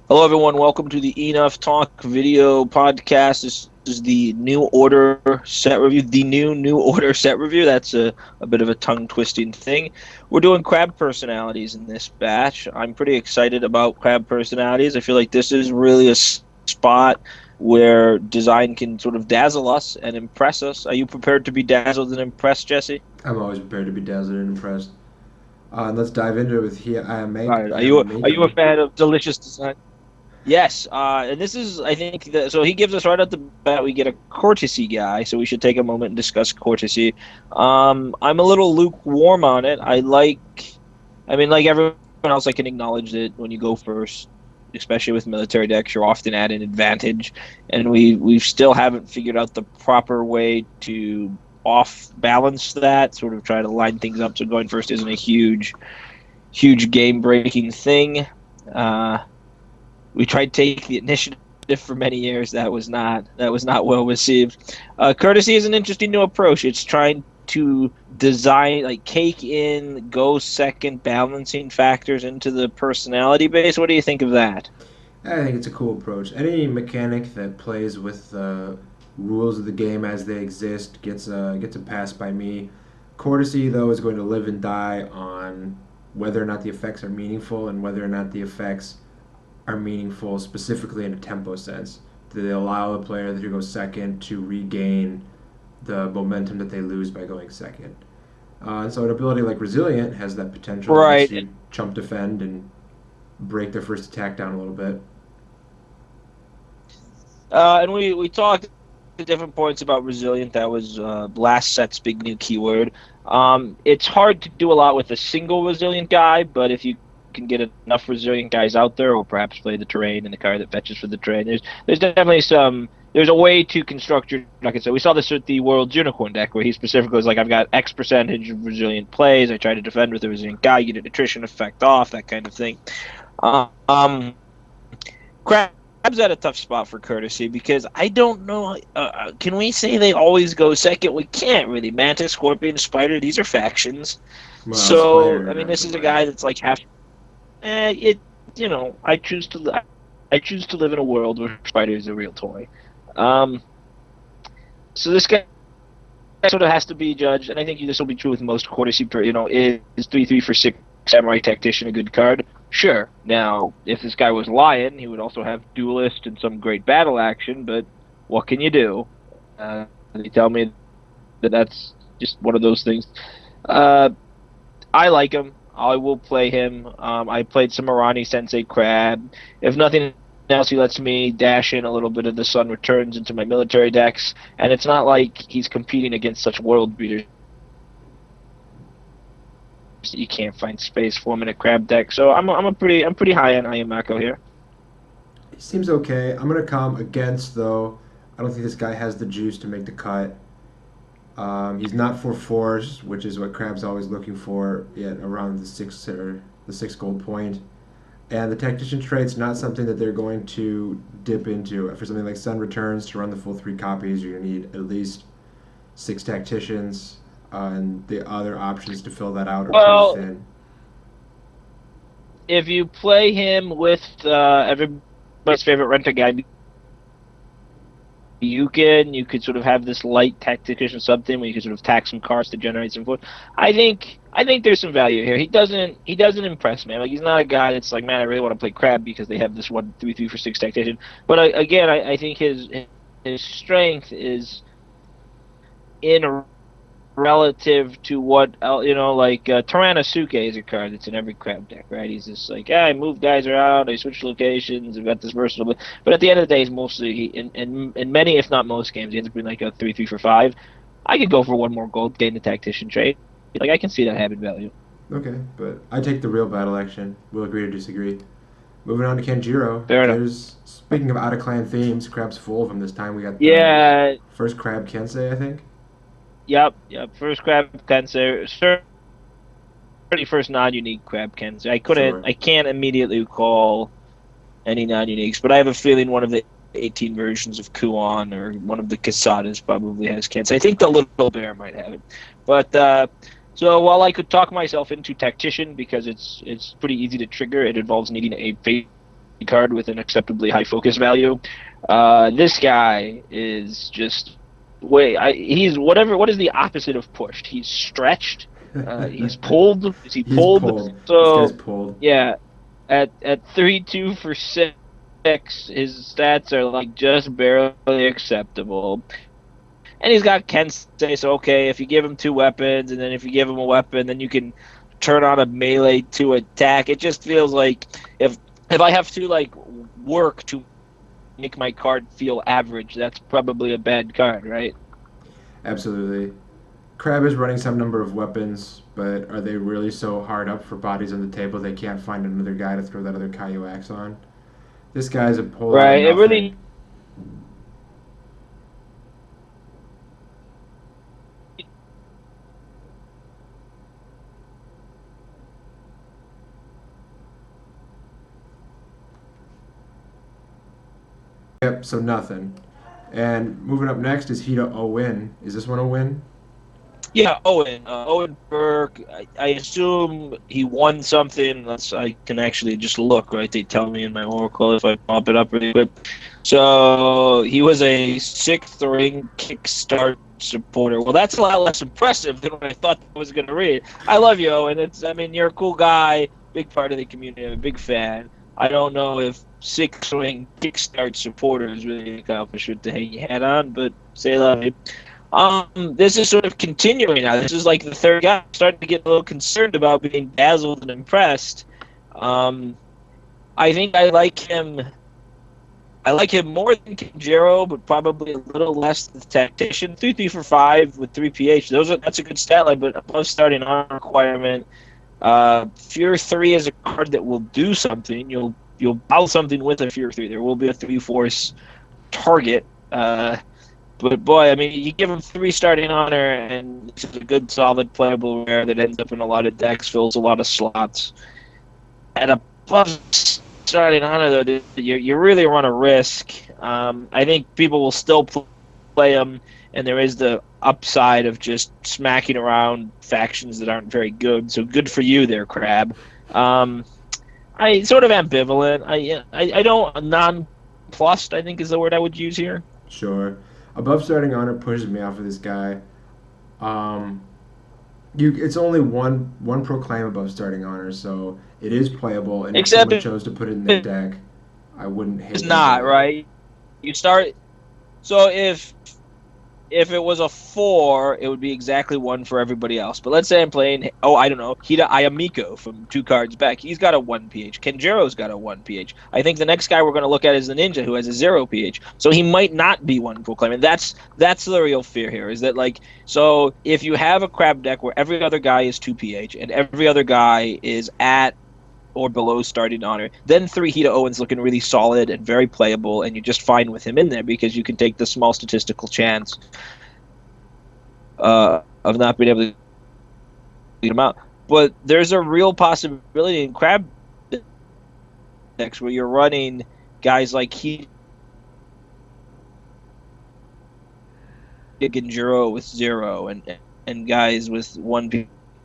Hello, everyone. Welcome to the Enough Talk video podcast. This is the New Order set review. The New Order set review. That's a bit of a tongue twisting thing. We're doing crab personalities in this batch. I'm pretty excited about crab personalities. I feel like this is really a spot where design can sort of dazzle us and impress us. Are you prepared to be dazzled and impressed, Jesse? I'm always prepared to be dazzled and impressed. And let's dive into it with All right. Are you a Mako. fan of delicious design? Yes, and this is, I think, so he gives us right at the bat, we get a courtesy guy, so we should take a moment and discuss courtesy. I'm a little lukewarm on it. I mean, like everyone else, I can acknowledge that when you go first, especially with military decks, you're often at an advantage, and we still haven't figured out the proper way to off balance that, sort of try to line things up so going first isn't a huge game breaking thing. Uh, we tried to take the initiative for many years. That was not well received. Courtesy is an interesting new approach. It's trying to design, like, cake in, go second balancing factors into the personality base. What do you think of that? I think it's a cool approach. Any mechanic that plays with the rules of the game as they exist gets a pass by me. Courtesy, though, is going to live and die on whether or not the effects are meaningful and whether or not the effects are meaningful specifically in a tempo sense. Do they allow a player who goes second to regain the momentum that they lose by going second? And so an ability like Resilient has that potential that lets Right. you chump defend and break their first attack down a little bit. And we talked at different points about resilient. That was last set's big new keyword. It's hard to do a lot with a single resilient guy, but if you can get enough resilient guys out there, or perhaps play the terrain and the card that fetches for the terrain, there's definitely there's a way to construct your. Like I said, we saw this with the World's Unicorn deck, where he specifically was like, I've got X percentage of resilient plays. I try to defend with a resilient guy, get an attrition effect off, that kind of thing. Um, Crab's at a tough spot for courtesy because I don't know. Can we say they always go second? We can't really. Mantis, Scorpion, Spider, these are factions. Well, So, I Spider, mean, not this so is a much. guy that's like half. It, I choose to live in a world where Spider is a real toy. Um, so this guy sort of has to be judged, and I think this will be true with most courtesy. Is 3/3 for 6 Samurai Tactician a good card? Sure. Now, if this guy was Lion, he would also have Duelist and some great battle action. But what can you do? They tell me that that's just one of those things. Uh, I like him. I will play him. I played some Arani Sensei Crab. If nothing else, he lets me dash in a little bit of the Sun Returns into my military decks, and it's not like he's competing against such world beaters that you can't find space for him in a Crab deck. So I'm pretty high on Ayamako here. He seems okay. I'm gonna come against though. I don't think this guy has the juice to make the cut. He's not for force, which is what Crab's always looking for, yet around the 6 gold point. And the tactician trait's not something that they're going to dip into. For something like Sun Returns to run the full 3 copies, you're gonna need at least 6 tacticians, and the other options to fill that out are pretty Well, thin. if you play him with everybody's favorite rent a guy, you could sort of have this light tactician something where you could sort of tax some cards to generate some food. I think there's some value here. He doesn't impress me. Like, he's not a guy that's like, man, I really want to play Crab because they have this 1/3/3 for 6 tactician. But again, I think his strength is in relative to what like Tyrannosuke is a card that's in every Crab deck, right? He's just like, I move guys around, I switch locations, I've got this versatile. But at the end of the day, he's mostly in many, if not most games, he ends up being like a 3/3 for 5. I could go for one more gold, gain the tactician trade. Like, I can see that having value. Okay, but I take the real battle action. We'll agree to disagree. Moving on to Kenjiro. Fair enough. There's Speaking of out of clan themes, Crab's full of them this time. We got the Yeah. first Crab Kensei, I think. Yep. First Crab Cancer. Certainly first non-unique Crab Cancer. Sure. I can't immediately recall any non-uniques, but I have a feeling one of the 18 versions of Kuon or one of the Kasadas probably has cancer. I think the Little Bear might have it. But so while I could talk myself into Tactician because it's pretty easy to trigger, it involves needing a face card with an acceptably high focus value. This guy is just he's whatever. What is the opposite of pushed? He's stretched. He's pulled. Is he He's pulled? pulled. This guy's So pulled. yeah, at 3-2 for 6, his stats are like just barely acceptable. And he's got Kensei, so okay, if you give him 2 weapons, and then if you give him a weapon, then you can turn on a melee to attack. It just feels like if I have to like work to make my card feel average, that's probably a bad card, right? Absolutely. Crab is running some number of weapons, but are they really so hard up for bodies on the table they can't find another guy to throw that other Kaio Axe on? This guy's a whole lot of Right. It nothing. really Yep, so nothing. And moving up next is Hida Owen. Is this one a win? Yeah, Owen Burke. I assume he won something. I can actually just look, right? They tell me in my Oracle if I pop it up really quick. So he was a 6th ring kickstart supporter. Well, that's a lot less impressive than what I thought I was going to read. I love you, Owen. I mean, you're a cool guy, big part of the community. I'm a big fan. I don't know if 6th ring kickstart supporter is really an accomplishment to hang your hat on, but say love you. This is sort of continuing now. This is like the 3rd guy. I'm starting to get a little concerned about being dazzled and impressed. I think I like him. I like him more than Kenjiro, but probably a little less than the Tactician. 3 for 5 with 3 PH. That's a good stat line, but above starting on requirement. Fear 3 is a card that will do something. You'll battle something with a Fear 3. There will be a 3-force target. But boy, I mean, you give him 3 starting honor, and this is a good, solid, playable rare that ends up in a lot of decks, fills a lot of slots. At above starting honor, though, you really run a risk. I think people will still play him, and there is the upside of just smacking around factions that aren't very good. So good for you there, Crab. I sort of ambivalent. I don't nonplussed, I think is the word I would use here. Sure. Above starting honor pushes me off of this guy. It's only one proclaim above starting honor, so it is playable. And if Except someone chose to put it in their deck, I wouldn't hate it's it. not, right? You start. So if it was a 4, it would be exactly 1 for everybody else. But let's say I'm playing, I don't know, Hida Ayamiko from 2 cards back. He's got a 1 PH. Kenjiro's got a 1 PH. I think the next guy we're going to look at is the Ninja, who has a 0 PH. So he might not be 1 Proclaim. And that's the real fear here, is that, like, so if you have a Crab deck where every other guy is 2 PH and every other guy is at or below starting honor, then 3 Hida Owen's looking really solid and very playable, and you're just fine with him in there because you can take the small statistical chance of not being able to beat him out. But there's a real possibility in Crab decks where you're running guys like Hida Genjuro with 0 and guys with 1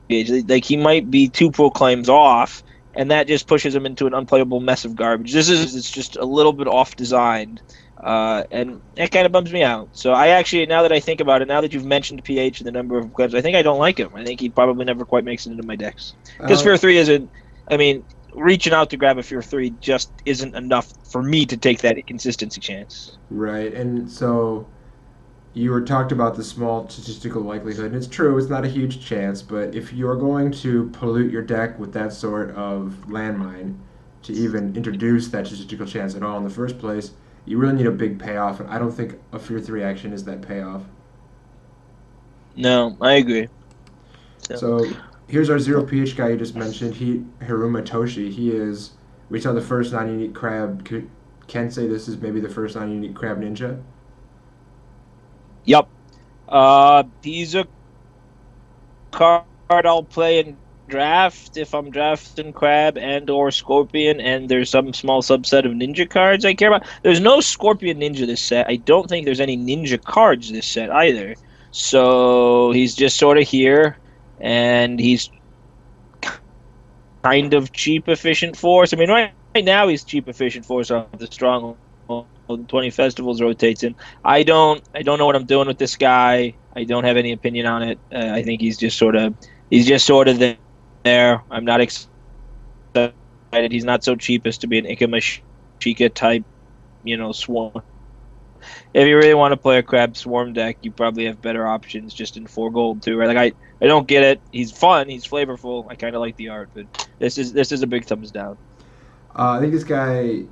PH. Like, he might be 2 proclaims off, and that just pushes him into an unplayable mess of garbage. It's just a little bit off designed, and that kind of bums me out. So I actually, now that I think about it, now that you've mentioned PH and the number of clubs, I think I don't like him. I think he probably never quite makes it into my decks. Because Fear 3 isn't, I mean, reaching out to grab a Fear 3 just isn't enough for me to take that inconsistency chance. Right, and so you were talked about the small statistical likelihood, and it's true, it's not a huge chance, but if you're going to pollute your deck with that sort of landmine to even introduce that statistical chance at all in the first place, you really need a big payoff, and I don't think a Fear 3 action is that payoff. No, I agree. So here's our 0 PH guy you just mentioned, Hiruma Toshi. We saw the first non-unique crab. Ken say this is maybe the first non-unique crab ninja? Yep. He's a card I'll play in draft if I'm drafting Crab and or Scorpion, and there's some small subset of Ninja cards I care about. There's no Scorpion Ninja this set. I don't think there's any Ninja cards this set either. So he's just sort of here, and he's kind of cheap, efficient force. I mean, right right now he's cheap, efficient force off the strong 20 festivals rotates in. I don't know what I'm doing with this guy. I don't have any opinion on it. I think he's just sort of there. I'm not excited. He's not so cheap as to be an Ikamashika type, swarm. If you really want to play a crab swarm deck, you probably have better options just in 4 gold too, right? Like I don't get it. He's fun, he's flavorful. I kind of like the art, but this is a big thumbs down. I think this guy,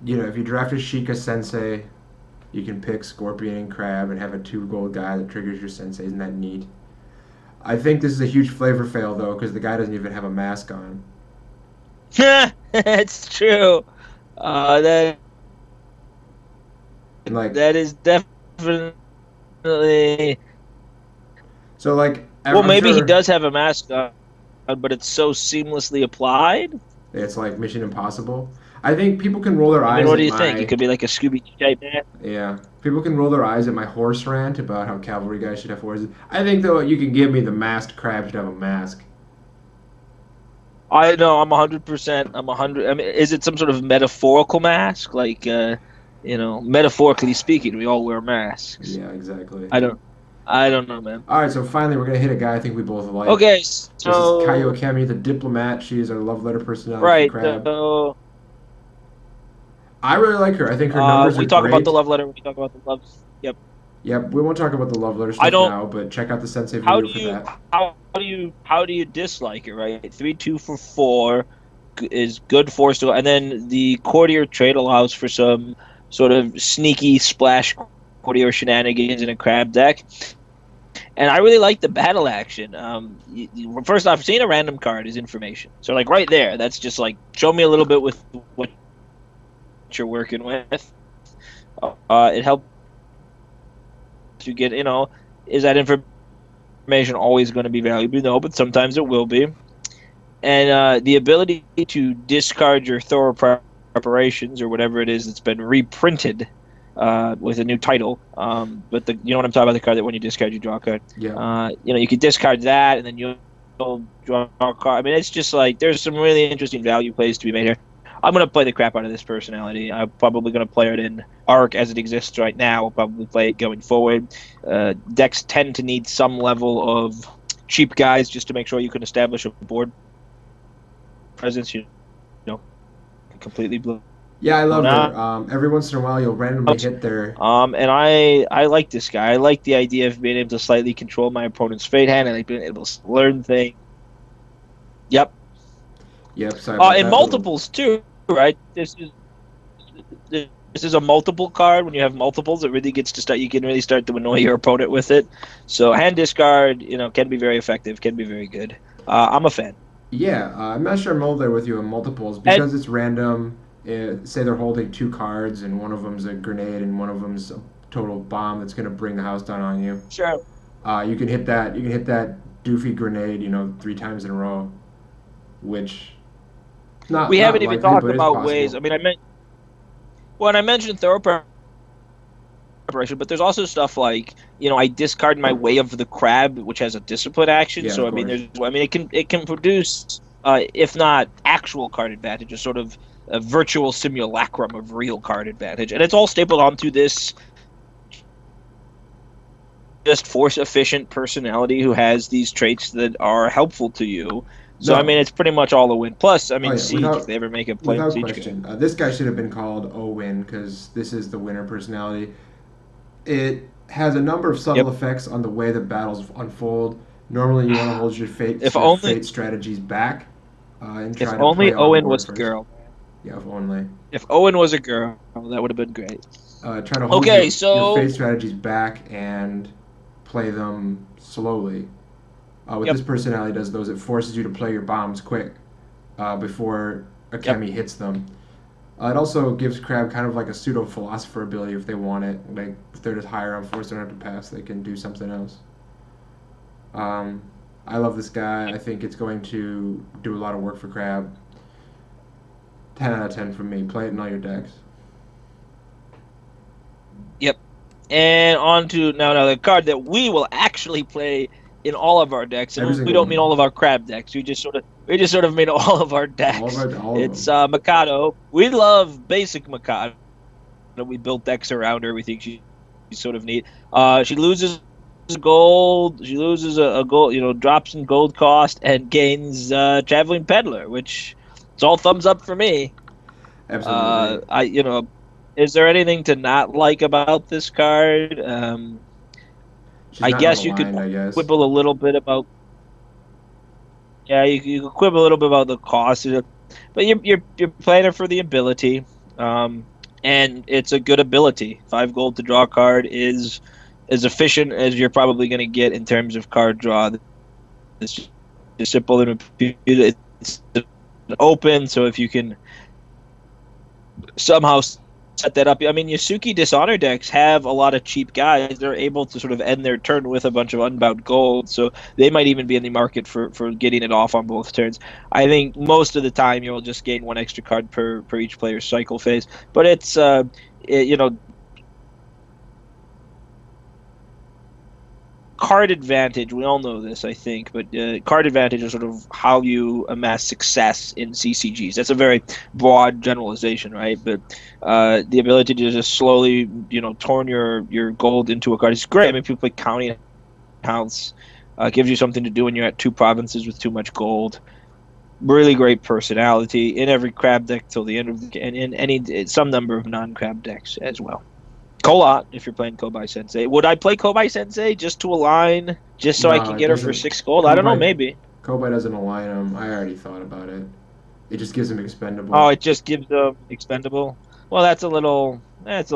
if you draft a Sheikah Sensei, you can pick Scorpion and Crab and have a 2 gold guy that triggers your Sensei. Isn't that neat? I think this is a huge flavor fail though, because the guy doesn't even have a mask on. It's true. That Like, that is definitely. so like, Well, I'm maybe he sure does have a mask on, but it's so seamlessly applied. it's like Mission Impossible. I think people can roll their I mean, eyes what at do you think? It my could be like a Scooby type man. yeah. People can roll their eyes at my horse rant about how cavalry guys should have horses. I think though you can give me the masked crab should have a mask. I know. I'm 100%. I'm 100. I mean, is it some sort of metaphorical mask? Like, metaphorically speaking, we all wear masks. Yeah, exactly. I don't know, man. All right, so finally we're gonna hit a guy I think we both like. Okay, This is so Kaio Kemi, the diplomat. She is our love letter personality right. for Crab. So I really like her. I think her numbers we are talk great. about the love letter. We talk about the love. Yep. Yep, we won't talk about the love letter I stuff don't. now, but check out the Sensei How video do for you that. how do you dislike it? Right, 3-2 for 4 is good force to, and then the courtier trait allows for some sort of sneaky splash courtier shenanigans in a crab deck. And I really like the battle action. First off, seeing a random card is information. So like right there, that's just like show me a little bit with what you're working with. It helps you get, is that information always going to be valuable? No, but sometimes it will be. And the ability to discard your thorough preparations or whatever it is that's been reprinted with a new title. But you know what I'm talking about, the card that when you discard, you draw a card. Yeah. You could discard that, and then you'll draw a card. I mean, it's just like there's some really interesting value plays to be made here. I'm going to play the crap out of this personality. I'm probably going to play it in Arc as it exists right now. I'll probably play it going forward. Decks tend to need some level of cheap guys just to make sure you can establish a board presence. Completely blue. Yeah, I love her. Every once in a while, you'll randomly hit their. And I like this guy. I like the idea of being able to slightly control my opponent's fate hand. I like being able to learn things. Yep. Yep. Sorry. In multiples too, right? This is a multiple card. When you have multiples, it really gets to start. You can really start to annoy your opponent with it. So hand discard, can be very effective. Can be very good. I'm a fan. Yeah, I'm not sure I'm all there with you on multiples because it's random. Say they're holding 2 cards and one of them's a grenade and one of them's a total bomb that's going to bring the house down on you. Sure. You can hit that. You can hit that doofy grenade, 3 times in a row, which we haven't even talked about possible. ways. I mean, I mentioned thorough preparation, but there's also stuff like I discard my Way of the Crab, which has a discipline action. Yeah, So it can produce if not actual card advantage, a sort of a virtual simulacrum of real card advantage, and it's all stapled onto this just force efficient personality who has these traits that are helpful to you. So I mean, it's pretty much all a win. Plus, I mean, Siege, if they ever make a play, without Siege question, this guy should have been called O-Win because this is the winner personality. It has a number of subtle effects on the way the battles unfold. Normally, you want to hold your fate strategies back. And try if to only play on Owen board was a first. girl. Yeah, if only. If Owen was a girl, that would have been great. Try to hold your fate strategies back and play them slowly. What this personality does, though, is it forces you to play your bombs quick before Akemi hits them. It also gives Crab kind of like a pseudo-philosopher ability if they want it. Like, if they're just higher on force, they don't have to pass, they can do something else. I love this guy. I think it's going to do a lot of work for Crab. 10 out of 10 from me. Play it in all your decks. Yep. And on to now the card that we will actually play in all of our decks. And we don't mean all of our Crab decks. We just sort of We just sort of made all of our decks. All of It's them. Mikado. We love basic Mikado. We built decks around her. We think she's sort of neat. She loses gold. She loses a gold, drops in gold cost and gains Traveling Peddler, which it's all thumbs up for me. Absolutely. Is there anything to not like about this card? She's I not guess you could unaligned, I guess. quibble a little bit about. Yeah, you could quibble a little bit about the cost, but you're playing it for the ability, and it's a good ability. 5 gold to draw a card is as efficient as you're probably going to get in terms of card draw. It's just simple and it's open. So if you can somehow set that up. I mean, Yasuki Dishonor decks have a lot of cheap guys. They're able to sort of end their turn with a bunch of unbound gold, so they might even be in the market for getting it off on both turns. I think most of the time you'll just gain 1 extra card per each player's cycle phase, but it's card advantage. We all know this, I think, but card advantage is sort of how you amass success in CCGs. That's a very broad generalization, right? But the ability to just slowly, turn your gold into a card is great. I mean, people play Counting House. Gives you something to do when you're at 2 provinces with too much gold. Really great personality in every crab deck till the end of the, and in some number of non-crab decks as well. Kolat, if you're playing Kobai Sensei. Would I play Kobai Sensei just to align, just so I No, can it get her for doesn't. 6 gold? I don't know, Kobai maybe. Kobai doesn't align him. I already thought about it. It just gives him Oh, expendable. it just gives them expendable. Well, that's a little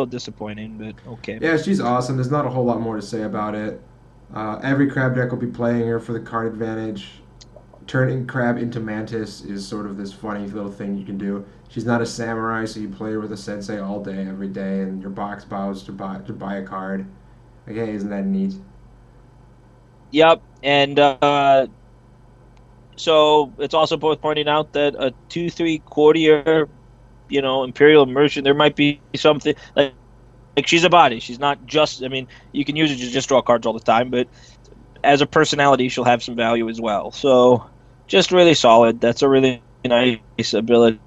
disappointing, but okay. Yeah, she's awesome. There's not a whole lot more to say about it. Every crab deck will be playing her for the card advantage. Turning crab into mantis is sort of this funny little thing you can do. She's not a samurai, so you play her with a sensei all day, every day, and your box bows to buy a card. Like, hey, isn't that neat? Yep, and so it's also worth pointing out that a 2-3 courtier, Imperial Immersion, there might be something like she's a body. She's not just. I mean, you can use it to just draw cards all the time, but as a personality, she'll have some value as well. So just really solid. That's a really nice ability.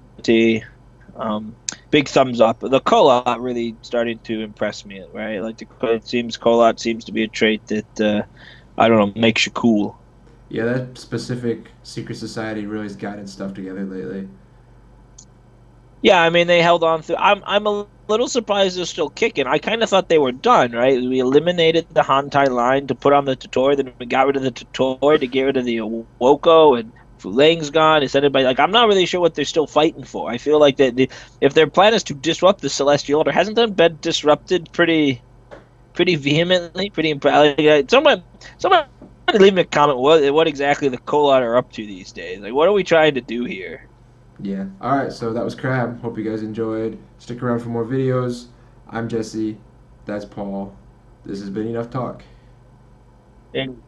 Um, Big thumbs up. The Kolat really starting to impress me, right? Like it seems Kolat seems to be a trait that I don't know makes you cool. Yeah, that specific secret society really has gotten its stuff together lately. Yeah, I mean they held on through. I'm a little surprised they're still kicking. I kind of thought they were done, right? We eliminated the Hantai line to put on the Totori, then we got rid of the Totori to get rid of the Woko, and Fulang's gone. Instead, everybody like I'm not really sure what they're still fighting for. I feel like if their plan is to disrupt the Celestial Order, hasn't that been disrupted pretty vehemently, pretty impressive? Someone leave me a comment. What exactly the Kolat are up to these days? Like, what are we trying to do here? Yeah. All right. So that was Crab. Hope you guys enjoyed. Stick around for more videos. I'm Jesse. That's Paul. This has been Enough Talk. And